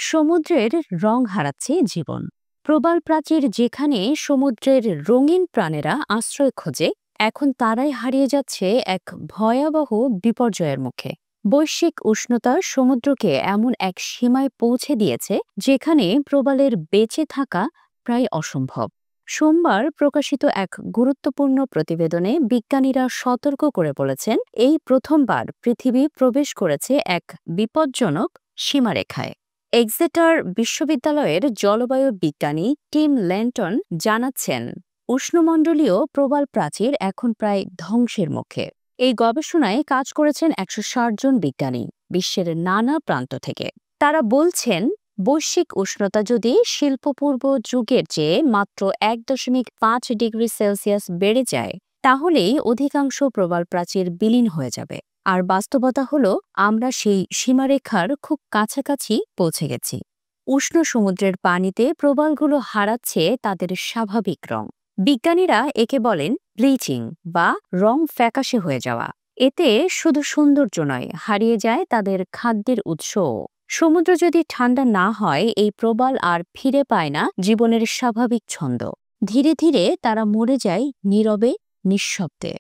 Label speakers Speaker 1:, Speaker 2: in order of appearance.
Speaker 1: সমুদ্রের রং হারাচ্ছে জীবন। প্রবাল প্রাচীর যেখানে সমুদ্রের রঙিন প্রাণেরা আশ্রয় খোঁজে, এখন তারাই হারিয়ে যাচ্ছে এক ভয়াবহ বিপর্যয়ের মুখে। বৈশ্বিক উষ্ণতা সমুদ্রকে এমন এক সীমায় পৌঁছে দিয়েছে যেখানে প্রবালের বেঁচে থাকা প্রায় অসম্ভব। সোমবার প্রকাশিত এক গুরুত্বপূর্ণ প্রতিবেদনে বিজ্ঞানীরা সতর্ক করে বলেছেন, এই প্রথমবার পৃথিবী প্রবেশ করেছে এক বিপজ্জনক সীমারেখায়। এক্সেটার বিশ্ববিদ্যালয়ের জলবায়ু বিজ্ঞানী টিম ল্যান্টন জানাচ্ছেন, উষ্ণমণ্ডলীয় প্রবাল প্রাচীর এখন প্রায় ধ্বংসের মুখে। এই গবেষণায় কাজ করেছেন ১৬০ জন বিজ্ঞানী বিশ্বের নানা প্রান্ত থেকে। তারা বলছেন, বৈশ্বিক উষ্ণতা যদি শিল্পপূর্ব যুগের চেয়ে মাত্র ১.৫ ডিগ্রি সেলসিয়াস বেড়ে যায়, তাহলেই অধিকাংশ প্রবাল প্রাচীর বিলীন হয়ে যাবে। আর বাস্তবতা হলো, আমরা সেই সীমারেখার খুব কাছাকাছি পৌঁছে গেছি। উষ্ণ সমুদ্রের পানিতে প্রবালগুলো হারাচ্ছে তাদের স্বাভাবিক রং। বিজ্ঞানীরা একে বলেন ব্লিচিং বা রং ফ্যাকাশে হয়ে যাওয়া। এতে শুধু সৌন্দর্য নয়, হারিয়ে যায় তাদের খাদ্যের উৎসও। সমুদ্র যদি ঠান্ডা না হয়, এই প্রবাল আর ফিরে পায় না জীবনের স্বাভাবিক ছন্দ। ধীরে ধীরে তারা মরে যায় নীরবে, নিঃশব্দে।